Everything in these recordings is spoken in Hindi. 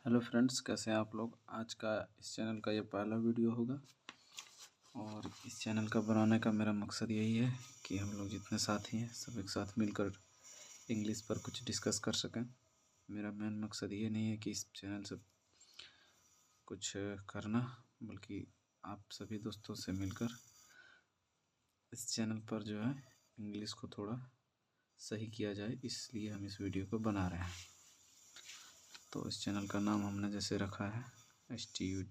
हेलो फ्रेंड्स, कैसे हैं आप लोग। आज का इस चैनल का ये पहला वीडियो होगा और इस चैनल का बनाने का मेरा मकसद यही है कि हम लोग जितने साथी हैं सब एक साथ मिलकर इंग्लिश पर कुछ डिस्कस कर सकें। मेरा मेन मकसद ये नहीं है कि इस चैनल से कुछ करना, बल्कि आप सभी दोस्तों से मिलकर इस चैनल पर जो है इंग्लिश को थोड़ा सही किया जाए, इसलिए हम इस वीडियो को बना रहे हैं। तो इस चैनल का नाम हमने जैसे रखा है STUDENT,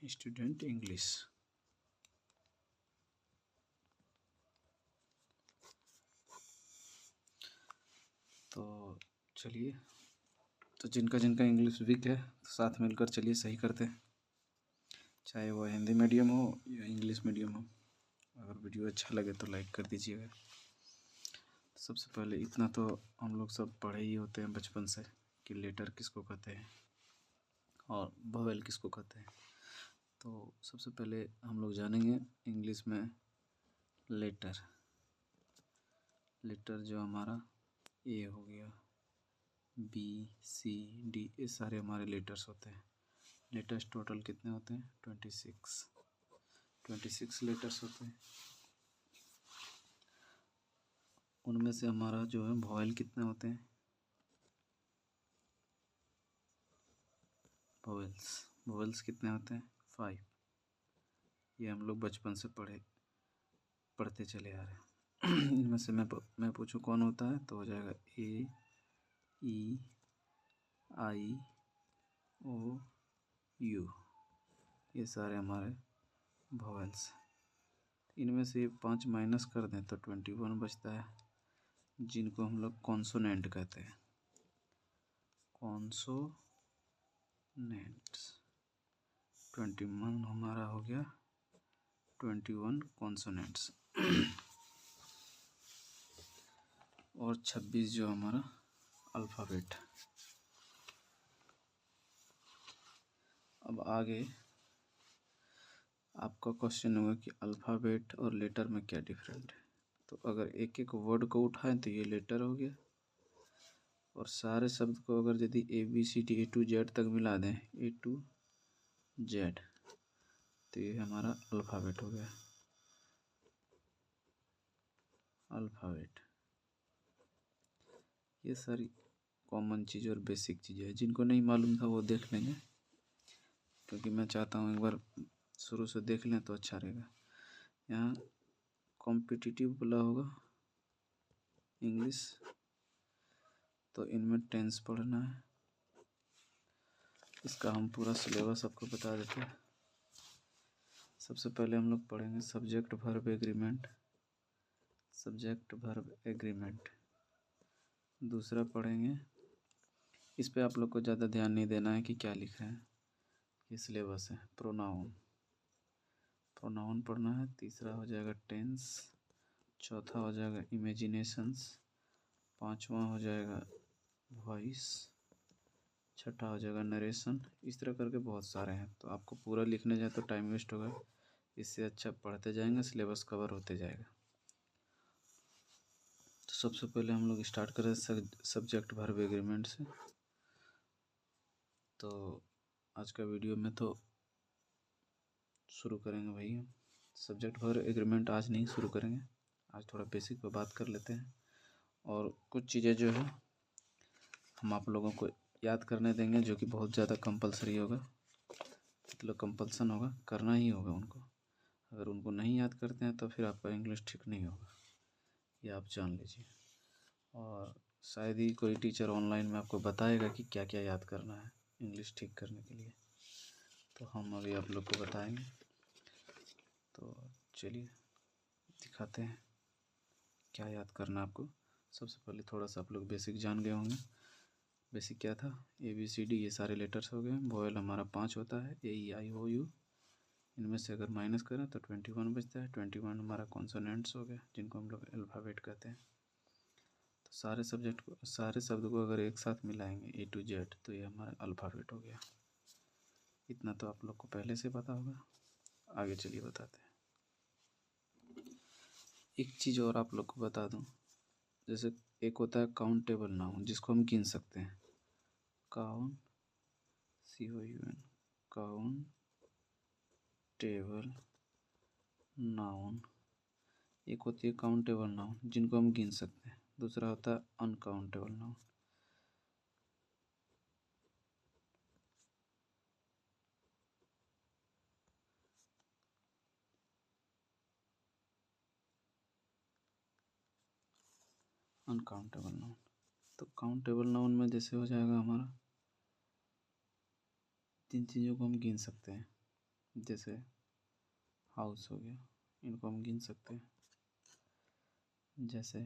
स्टूडेंट इंग्लिश। तो चलिए, तो जिनका जिनका इंग्लिश वीक है तो साथ मिलकर चलिए सही करते हैं, चाहे वो हिंदी मीडियम हो या इंग्लिश मीडियम हो। अगर वीडियो अच्छा लगे तो लाइक कर दीजिएगा। सबसे पहले इतना तो हम लोग सब पढ़े ही होते हैं बचपन से कि लेटर किसको कहते हैं और वोवेल किसको कहते हैं। तो सबसे पहले हम लोग जानेंगे इंग्लिश में लेटर। लेटर जो हमारा ए हो गया, BCD, ये सारे हमारे लेटर्स होते हैं। लेटर्स टोटल कितने होते हैं? 26 लेटर्स होते हैं। उनमें से हमारा जो है वोवेल कितने होते हैं? वोवेल्स कितने होते हैं? 5। ये हम लोग बचपन से पढ़ते चले आ रहे हैं। इनमें से मैं पूछूं कौन होता है तो हो जाएगा A, E, I, O, U। ये सारे हमारे वोवेल्स। इनमें से 5 माइनस कर दें तो 21 बचता है, जिनको हम लोग कॉन्सोनेंट कहते हैं। कॉन्सोनेंट्स 21 हमारा हो गया, 21 कॉन्सोनेंट्स। और 26 जो हमारा अल्फ़ाबेट। अब आगे आपका क्वेश्चन होगा कि अल्फ़ाबेट और लेटर में क्या डिफरेंट है। तो अगर एक एक वर्ड को उठाएं तो ये लेटर हो गया, और सारे शब्द को अगर यदि ABCD A to Z तक मिला दें, A to Z, तो ये हमारा अल्फ़ाबेट हो गया। अल्फ़ाबेट ये सारी कॉमन चीज़ और बेसिक चीज़ें हैं। जिनको नहीं मालूम था वो देख लेंगे, क्योंकि मैं चाहता हूँ एक बार शुरू से देख लें तो अच्छा रहेगा। यहाँ कॉम्पिटिटिव बोला होगा इंग्लिश, तो इनमें टेंस पढ़ना है। इसका हम पूरा सिलेबस आपको बता देते हैं। सबसे पहले हम लोग पढ़ेंगे सब्जेक्ट वर्ब एग्रीमेंट। दूसरा पढ़ेंगे, इस पे आप लोग को ज़्यादा ध्यान नहीं देना है कि क्या लिख रहे हैं, ये सिलेबस है। प्रोनाउन पढ़ना है। तीसरा हो जाएगा टेंस। चौथा हो जाएगा इमेजिनेशंस। पांचवा हो जाएगा वॉइस। छठा हो जाएगा नरेशन। इस तरह करके बहुत सारे हैं, तो आपको पूरा लिखने जाए तो टाइम वेस्ट होगा। इससे अच्छा पढ़ते जाएंगे, सिलेबस कवर होते जाएगा। तो सबसे पहले हम लोग स्टार्ट करें सब्जेक्ट वर्ब एग्रीमेंट से। तो आज का वीडियो में तो शुरू करेंगे भाई, सब्जेक्ट वर्ब एग्रीमेंट आज नहीं शुरू करेंगे। आज थोड़ा बेसिक पे बात कर लेते हैं, और कुछ चीज़ें जो है हम आप लोगों को याद करने देंगे, जो कि बहुत ज़्यादा कंपलसरी होगा, मतलब कंपल्सन होगा, करना ही होगा उनको। अगर उनको नहीं याद करते हैं तो फिर आपका इंग्लिश ठीक नहीं होगा, ये आप जान लीजिए। और शायद ही कोई टीचर ऑनलाइन में आपको बताएगा कि क्या क्या याद करना है इंग्लिश ठीक करने के लिए, तो हम अभी आप लोग को बताएंगे। तो चलिए दिखाते हैं क्या याद करना आपको। सबसे पहले थोड़ा सा आप लोग बेसिक जान गए होंगे। बेसिक क्या था? ABCD ये सारे लेटर्स हो गए। वोवेल हमारा 5 होता है, AEIOU। इनमें से अगर माइनस करें तो 21 बचता है। 21 हमारा कॉन्सोनेंट्स हो गया, जिनको हम लोग अल्फ़ाबेट कहते हैं। तो सारे शब्द को अगर एक साथ मिलाएंगे A to Z, तो ये हमारा अल्फ़ाबेट हो गया। इतना तो आप लोग को पहले से पता होगा। आगे चलिए बताते हैं। एक चीज़ और आप लोग को बता दूं, जैसे एक होता है काउंटेबल नाउन, जिसको हम गिन सकते हैं। काउन COUN काउंटेबल नाउन। एक होती है काउंटेबल नाउन जिनको हम गिन सकते हैं, दूसरा होता है अनकाउंटेबल नाउन। अनकाउंटेबल नाउन, तो काउंटेबल नाउन में जैसे हो जाएगा हमारा जिन चीज़ों को हम गिन सकते हैं, जैसे हाउस हो गया, इनको हम गिन सकते हैं, जैसे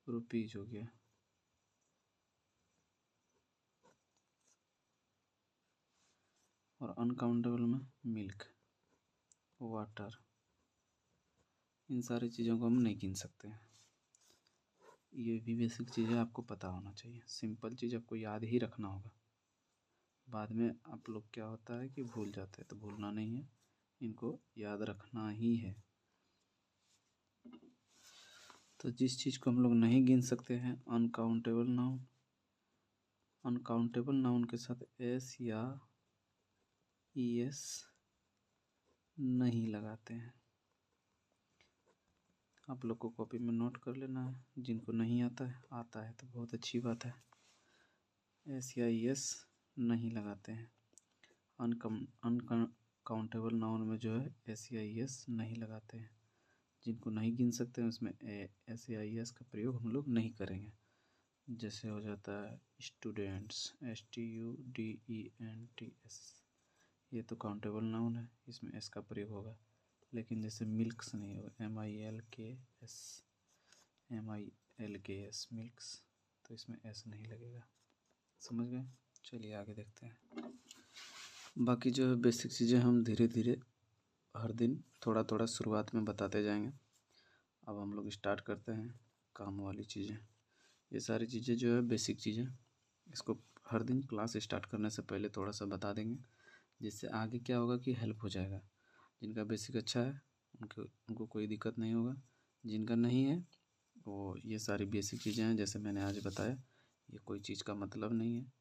रुपीज हो गया, और अनकाउंटेबल में मिल्क, वाटर, इन सारी चीज़ों को हम नहीं गिन सकते हैं। ये भी बेसिक चीज़ें आपको पता होना चाहिए, सिंपल चीज़ आपको याद ही रखना होगा। बाद में आप लोग क्या होता है कि भूल जाते हैं, तो भूलना नहीं है, इनको याद रखना ही है। तो जिस चीज़ को हम लोग नहीं गिन सकते हैं, अनकाउंटेबल नाउन, अनकाउंटेबल नाउन के साथ एस या ES नहीं लगाते हैं। आप लोग को कॉपी में नोट कर लेना है, जिनको नहीं आता है तो बहुत अच्छी बात है। एस या ES नहीं लगाते हैं। अनकाउंटेबल नाउन में जो है एस या ES नहीं लगाते हैं। जिनको नहीं गिन सकते हैं उसमें एस या ES का प्रयोग हम लोग नहीं करेंगे। जैसे हो जाता है स्टूडेंट्स, STUDENTS, ये तो काउंटेबल नाउन है, इसमें एस का प्रयोग होगा। लेकिन जैसे मिल्क्स नहीं होगा, MILKS मिल्क्स, तो इसमें एस नहीं लगेगा। समझ गए? चलिए आगे देखते हैं। बाकी जो है बेसिक चीज़ें हम धीरे धीरे हर दिन थोड़ा थोड़ा शुरुआत में बताते जाएंगे। अब हम लोग स्टार्ट करते हैं काम वाली चीज़ें। ये सारी चीज़ें जो है बेसिक चीज़ें, इसको हर दिन क्लास स्टार्ट करने से पहले थोड़ा सा बता देंगे, जिससे आगे क्या होगा कि हेल्प हो जाएगा। जिनका बेसिक अच्छा है उनको कोई दिक्कत नहीं होगा, जिनका नहीं है वो ये सारी बेसिक चीज़ें हैं जैसे मैंने आज बताया, ये कोई चीज़ का मतलब नहीं है।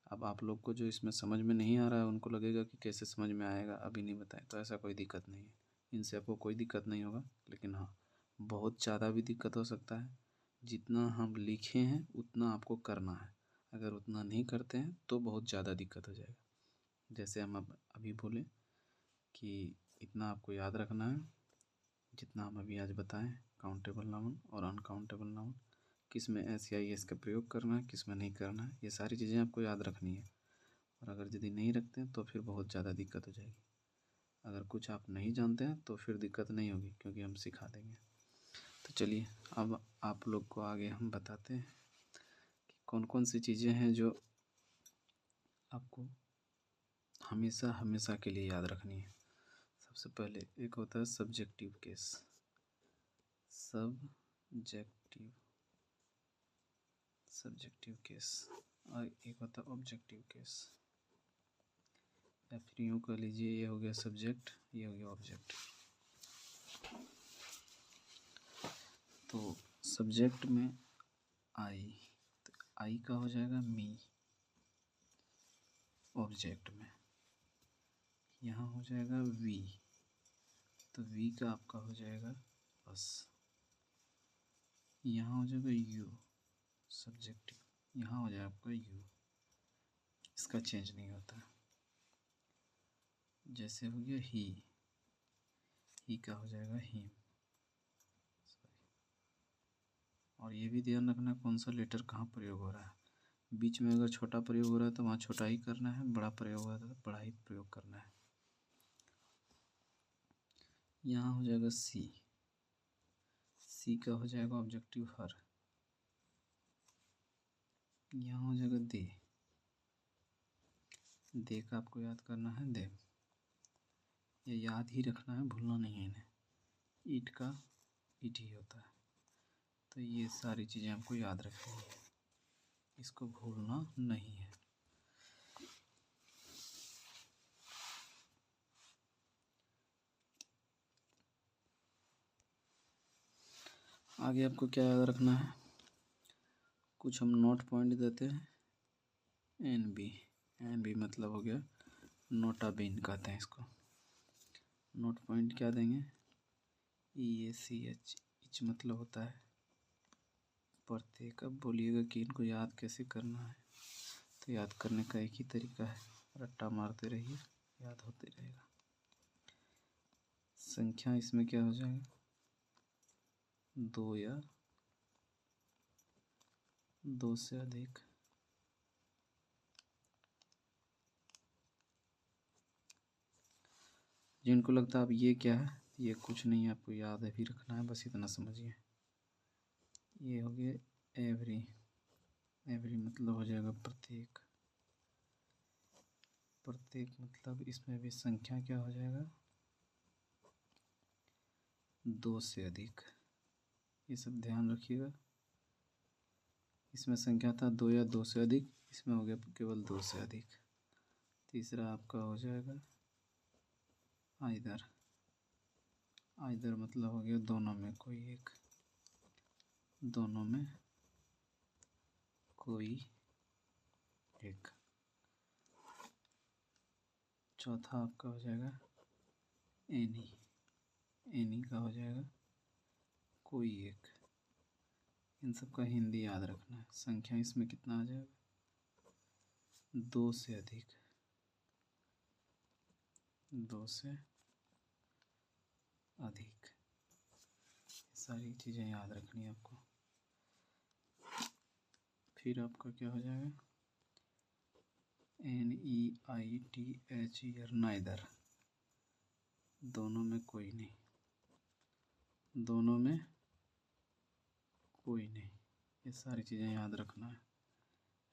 अब आप लोग को जो इसमें समझ में नहीं आ रहा है उनको लगेगा कि कैसे समझ में आएगा, अभी नहीं बताए, तो ऐसा कोई दिक्कत नहीं है। इनसे आपको कोई दिक्कत नहीं होगा, लेकिन हाँ बहुत ज़्यादा भी दिक्कत हो सकता है। जितना हम लिखे हैं उतना आपको करना है, अगर उतना नहीं करते हैं तो बहुत ज़्यादा दिक्कत हो जाएगा। जैसे हम अब अभी बोले कि इतना आपको याद रखना है, जितना हम अभी आज बताएं, काउंटेबल नाउन और अनकाउंटेबल नाउन, किस में एस या ES का प्रयोग करना है, किस में नहीं करना है, ये सारी चीज़ें आपको याद रखनी है। और अगर यदि नहीं रखते हैं तो फिर बहुत ज़्यादा दिक्कत हो जाएगी। अगर कुछ आप नहीं जानते हैं तो फिर दिक्कत नहीं होगी, क्योंकि हम सिखा देंगे। तो चलिए अब आप लोग को आगे हम बताते हैं कि कौन कौन सी चीज़ें हैं जो आपको हमेशा हमेशा के लिए याद रखनी है। सबसे पहले एक होता है सब्जेक्टिव केस, सब्जेक्टिव केस, और एक होता है ऑब्जेक्टिव केस, या फिर यूँ कह लीजिए ये हो गया सब्जेक्ट, ये हो गया ऑब्जेक्ट। तो सब्जेक्ट में आई, तो आई का हो जाएगा मी। ऑब्जेक्ट में यहाँ हो जाएगा वी, तो वी का आपका हो जाएगा अस। यहाँ हो जाएगा यू, सब्जेक्टिव, यहाँ हो जाएगा आपका यू, इसका चेंज नहीं होता। जैसे हो गया ही का हो जाएगा हिम। और ये भी ध्यान रखना कौन सा लेटर कहाँ प्रयोग हो रहा है। बीच में अगर छोटा प्रयोग हो रहा है तो वहाँ छोटा ही करना है, बड़ा प्रयोग हो रहा है तो बड़ा ही प्रयोग करना है। यहाँ हो जाएगा सी का हो जाएगा ऑब्जेक्टिव हर। यहाँ हो जाएगा दे का आपको याद करना है दे, ये याद ही रखना है, भूलना नहीं है इन्हें। ईट का ईट ही होता है। तो ये सारी चीज़ें आपको याद रखनी है, इसको भूलना नहीं है। आगे आपको क्या याद रखना है, कुछ हम नोट पॉइंट देते हैं, एन बी मतलब हो गया नोटा बीन कहते हैं इसको। नोट पॉइंट क्या देंगे, EACH, इच मतलब होता है प्रत्येक। अब बोलिएगा कि इनको याद कैसे करना है, तो याद करने का एक ही तरीका है, रट्टा मारते रहिए, याद होते रहेगा। संख्या इसमें क्या हो जाएगा, 2 या 2 से अधिक। जिनको लगता है अब ये क्या है, ये कुछ नहीं है, आपको याद है भी रखना है, बस इतना समझिए। ये हो गया एवरी, एवरी मतलब हो जाएगा प्रत्येक। प्रत्येक मतलब इसमें भी संख्या क्या हो जाएगा, 2 से अधिक। ये सब ध्यान रखिएगा। इसमें संख्या था 2 या 2 से अधिक, इसमें हो गया केवल 2 से अधिक। तीसरा आपका हो जाएगा आइदर, आइदर मतलब हो गया दोनों में कोई एक, दोनों में कोई एक। चौथा आपका हो जाएगा एनी, एनी का हो जाएगा कोई एक। इन सब का हिंदी याद रखना है। संख्या इसमें कितना आ जाएगा, 2 से अधिक, 2 से अधिक। सारी चीज़ें याद रखनी है आपको। फिर आपका क्या हो जाएगा, NEITHER, नाइदर, दोनों में कोई नहीं, दोनों में कोई नहीं। ये सारी चीज़ें याद रखना है।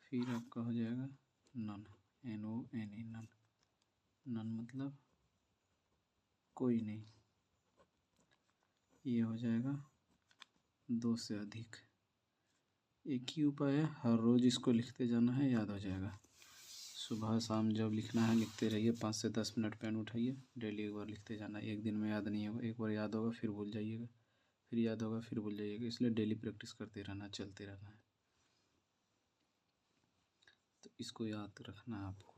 फिर आपका हो जाएगा नन, NONE, नन, नन मतलब कोई नहीं। ये हो जाएगा 2 से अधिक। एक ही उपाय है, हर रोज़ इसको लिखते जाना है, याद हो जाएगा। सुबह शाम जब लिखना है लिखते रहिए, 5 से 10 मिनट पेन उठाइए, डेली एक बार लिखते जाना। एक दिन में याद नहीं होगा, एक बार याद होगा फिर भूल जाइएगा, फिर याद होगा फिर भूल जाइएगा, इसलिए डेली प्रैक्टिस करते रहना, चलते रहना है। तो इसको याद रखना है आपको।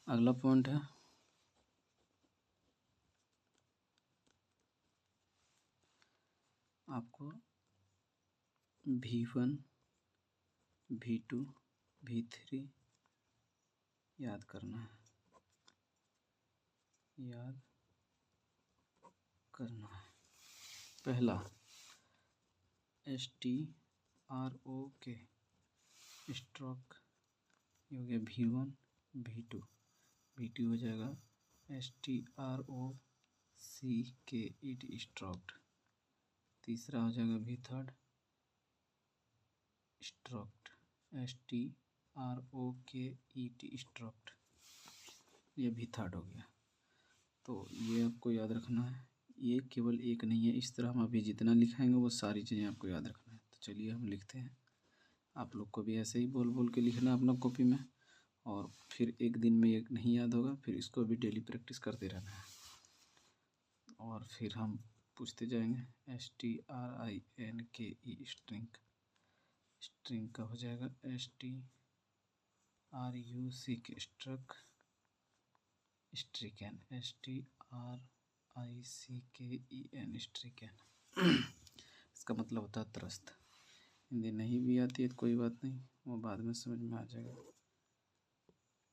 अगला पॉइंट है आपको V1, V2, V3 याद करना है, याद करना है। पहला STROK, स्ट्रोक, ये हो गया V1, V2, V2 हो जाएगा STROCK, इट स्ट्रोक्ड। तीसरा हो जाएगा V3, स्ट्रोक्ड, STROKET, स्ट्रोक्ड। ये V3 हो गया। तो ये आपको याद रखना है। ये केवल एक नहीं है, इस तरह हम अभी जितना लिखाएंगे वो सारी चीज़ें आपको याद रखना है। तो चलिए हम लिखते हैं। आप लोग को भी ऐसे ही बोल बोल के लिखना अपना कॉपी में, और फिर एक दिन में एक नहीं याद होगा, फिर इसको भी डेली प्रैक्टिस करते रहना है। और फिर हम पूछते जाएंगे। STRINKE, स्ट्रिंग, स्ट्रिंग का हो जाएगा STRUCK, struck, stricken, STRICKEN, stricken. इसका मतलब होता है त्रस्त। हिंदी नहीं भी आती है तो कोई बात नहीं, वो बाद में समझ में आ जाएगा।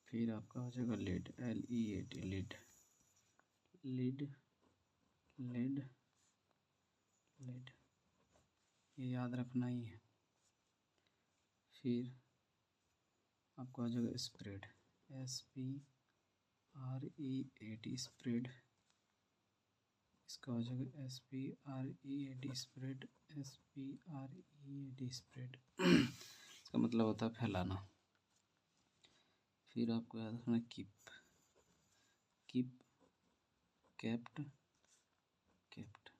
फिर आपका हो जाएगा led, LEAD, lead, lead, led, led, ये याद रखना ही है। फिर आपको आ जाएगा स्प्रेड, SPREAD, स्प्रेड। इसका हो जाएगा SPREAD, स्प्रेड, SPREAD, स्प्रेड। इसका मतलब होता है फैलाना। फिर आपको याद रखना कीप, कीप, केप्ट, केप्ट।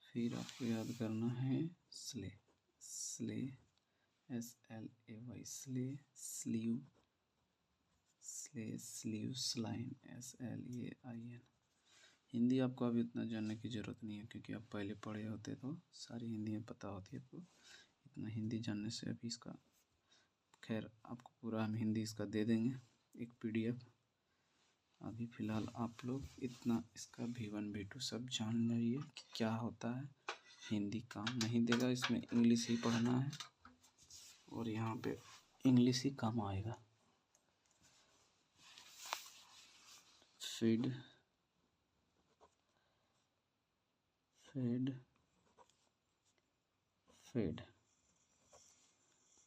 फिर आपको याद करना है slay, slay, SLAY, slay, slew, slay, slew, slain, SLAIN। Hindi आपको अभी उतना जानने की ज़रूरत नहीं है, क्योंकि आप पहले पढ़े होते तो सारी हिंदी में पता होती है आपको। इतना हिंदी जानने से अभी इसका, खैर आपको पूरा हम हिंदी इसका दे देंगे एक PDF। अभी फ़िलहाल आप लोग इतना इसका V1 V2 सब जान लीजिए कि क्या होता है। हिंदी काम नहीं देगा, इसमें इंग्लिश ही पढ़ना है और यहाँ पे इंग्लिश ही काम आएगा। फीड फेड फेड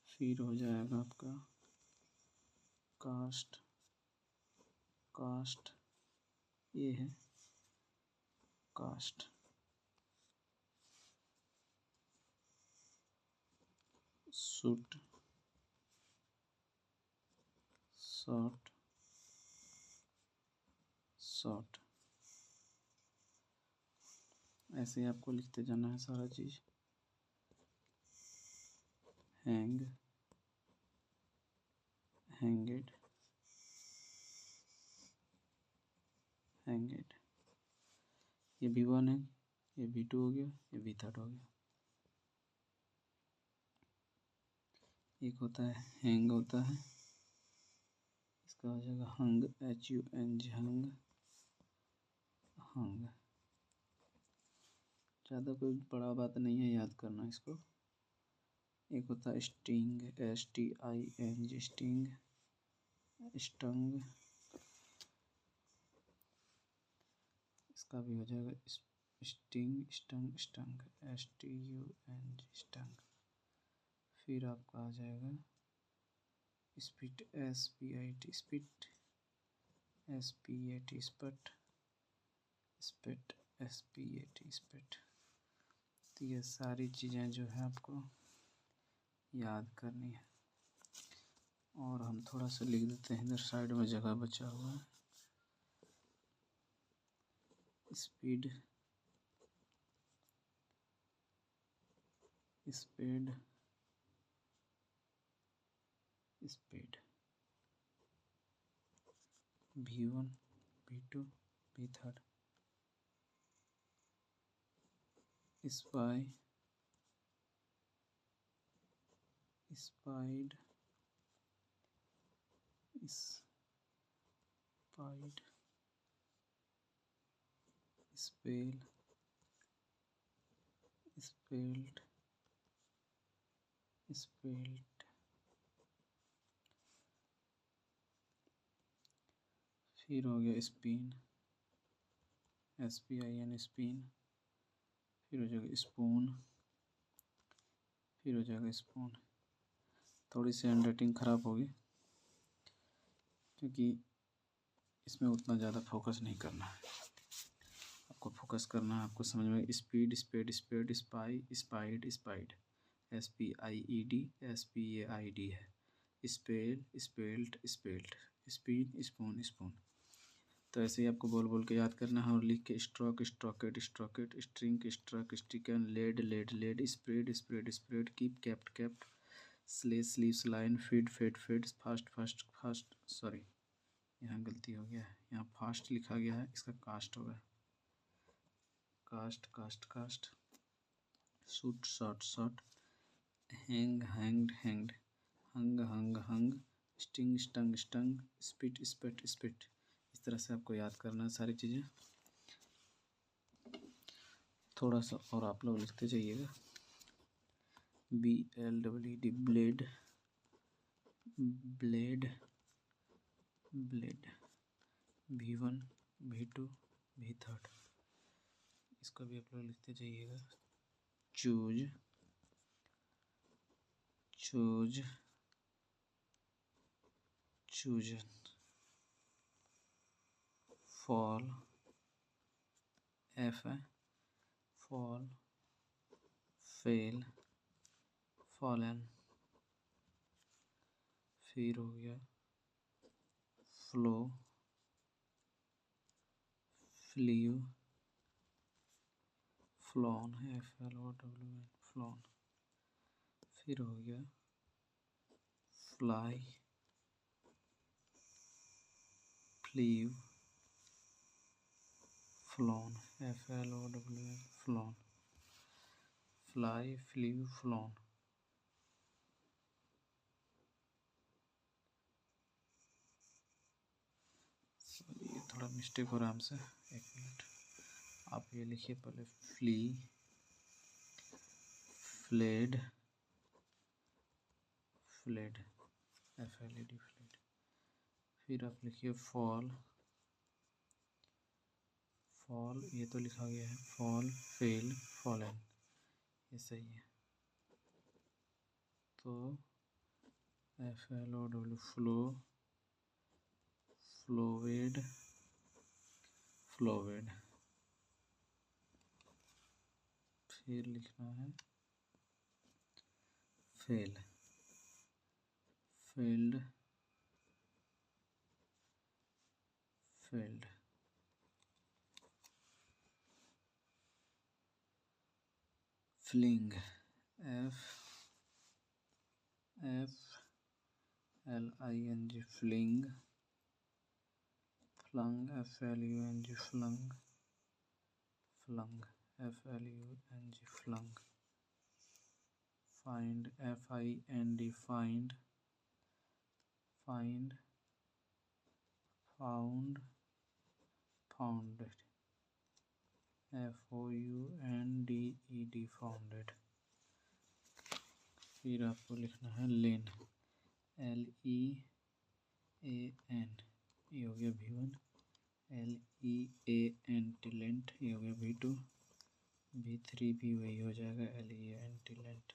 फिर हो जाएगा आपका कास्ट, कास्ट ये है कास्ट, सूट, शॉर्ट, शॉर्ट, ऐसे ही आपको लिखते जाना है सारा चीज़। हैंग, हैंगेड, हैंगेड, ये V1 है, ये V2 हो गया, ये V3 हो गया। एक होता है हैंग होता है, इसका हो जाएगा हंग, HUNG, हंग, हंग। ज़्यादा कोई बड़ा बात नहीं है याद करना इसको। एक होता है स्टिंग, STING, स्टिंग, स्टंग, इसका भी हो जाएगा sting, stung, stung, STUNG, stung. फिर आपका आ जाएगा spit, SPIT, spit, SPAT, spot, spit, SPAT, spit. तो ये सारी चीज़ें जो है आपको याद करनी है। और हम थोड़ा सा लिख देते हैं, इधर साइड में जगह बचा हुआ है। Speed, speed, speed, V1 V2 V3, spy, spied, spied, spell, spelt, spelt. फिर हो गया स्पिन, SPIN, स्पिन। फिर हो जाएगा स्पून, फिर हो जाएगा स्पून। थोड़ी सी हैंडराइटिंग ख़राब होगी क्योंकि इसमें उतना ज़्यादा फोकस नहीं करना है, आपको फोकस करना है, आपको समझ में। Speed, sped, sped, spy, spied, spied, SPIED, SPAID है। Spell, spelt, spelt, spin, spun, spun. तो ऐसे ही आपको बोल बोल के याद करना है और लिख के stroke, stroked, stroked, string, struck, stricken, led, led, led, spread, spread, spread, keep, kept, kept, slay, sleeves, line, feed, fed, fed, fast, fast, fast. Sorry, यहाँ गलती हो गया है, यहाँ फास्ट लिखा गया है, इसका कास्ट होगा, cost, cost, cost. Shoot, shot, shot, hang, hanged, hanged, hung, hung, hung, sting, stung, stung, spit, spit, spit. इस तरह से आपको याद करना है सारी चीज़ें। थोड़ा सा और आप लोग लिखते जाइएगा। BLED, blade, blade, blade, V1 V2 V3, इसको भी आप लोग लिखते जाइएगा। Choose, choose, chosen, fall, F है, फॉल, फेल, फॉलन। फिर हो गया flow, flew, flown, FLOWN, flown. फिर हो गया fly, flew, flown, FLOWN, flown. Fly, flew, flown. थोड़ा मिस्टेक हो रहा है हमसे, एक मिनट। आप ये लिखिए पहले flee, fled, fled, FLED, fled. फिर आप लिखिए फॉल, फॉल ये तो लिखा गया है, फॉल, फेल, फॉलन, ये सही है। तो FLOW, फ्लो, फ्लोवेड, फ्लोवेड। फिर लिखना है fail, failed, failed. Fling, FLING, fling, flung, FLUNG, flung, flung, FLUNG, flung. Find, FIND, find, find, found, founded, FOUNDED, founded. फिर आपको लिखना है लेन, LEAN, ये हो गया V1, LEANT, लेंट, ये हो गया V2, V3 भी वही हो जाएगा, LEANT, लेंट।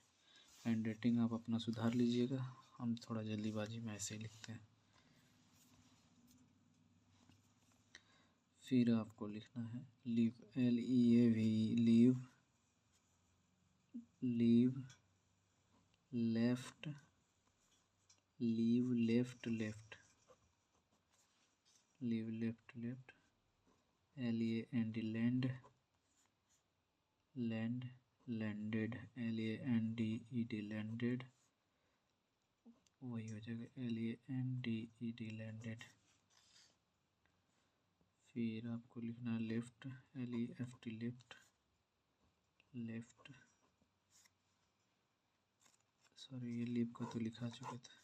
हैंड राइटिंग आप अपना सुधार लीजिएगा, हम थोड़ा जल्दीबाजी में ऐसे ही लिखते हैं। फिर आपको लिखना है leave, LEAV, leave, leave, left, leave, left, left, leave, left, left, LEAND, land, land, landed, LANDED, landed, वही हो जाएगा LANDED, लैंडेड। फिर आपको लिखना है left, LEFT, left, left, sorry ये लीव को तो लिखा चुके थे।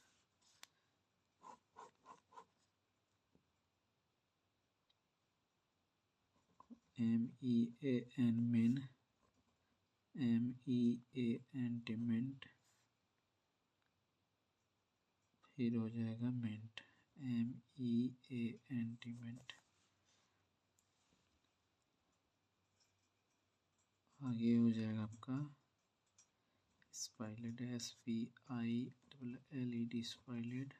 MEAN, मेन, MEANT, मेंट। फिर हो जाएगा मेंट, MEANT, मेंट। आगे हो जाएगा आपका स्पाइलेड, SPILLED, स्पाइलेड,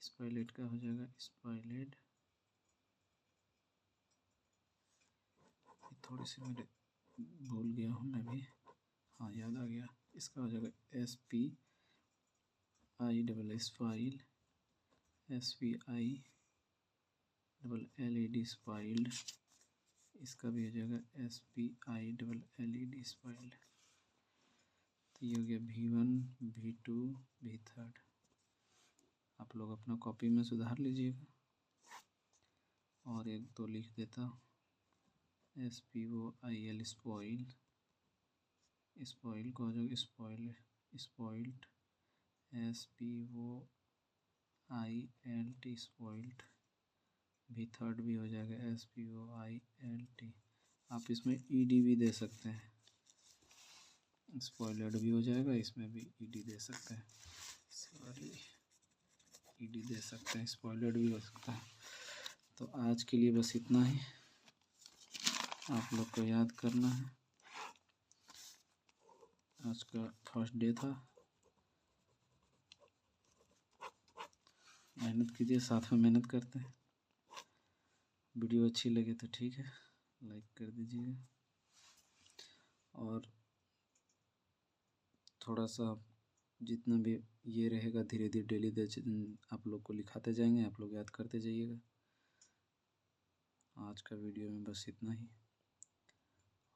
स्पाइलेड का हो जाएगा स्पाइलेड। थोड़ी सी मेरे भूल गया हूँ मैं भी, हाँ याद आ गया। इसका हो जाएगा SPILL, स्पाइल, SPILLED, स्पाइल्ड। इसका भी हो जाएगा SPILLED, स्पाइल्ड। तो ये हो गया V1, V2, V3। आप लोग अपना कॉपी में सुधार लीजिएगा। और एक दो लिख देता हूँ, SPOIL, स्पॉइल, स्पॉइल को हो जाएगा spoil, spoiled, SPOILT, spoiled. V3 भी हो जाएगा SPOILT। आप इसमें ED भी दे सकते हैं, स्पॉइलर्ड भी हो जाएगा, इसमें भी ED दे सकते हैं, सॉरी ED दे सकते हैं, स्पॉइलर्ड भी हो सकता है। तो आज के लिए बस इतना ही, आप लोग को याद करना है। आज का फर्स्ट डे था, मेहनत कीजिए, साथ में मेहनत करते हैं। वीडियो अच्छी लगे तो ठीक है, लाइक कर दीजिएगा। और थोड़ा सा जितना भी ये रहेगा, धीरे धीरे डेली आप लोग को लिखाते जाएंगे, आप लोग याद करते जाइएगा। आज का वीडियो में बस इतना ही,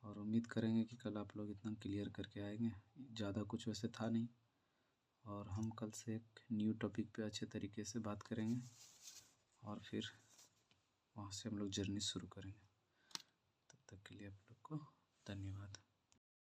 और उम्मीद करेंगे कि कल आप लोग इतना क्लियर करके आएंगे। ज़्यादा कुछ वैसे था नहीं, और हम कल से एक न्यू टॉपिक पे अच्छे तरीके से बात करेंगे, और फिर वहाँ से हम लोग जर्नी शुरू करेंगे। तब तक के लिए आप लोग को धन्यवाद।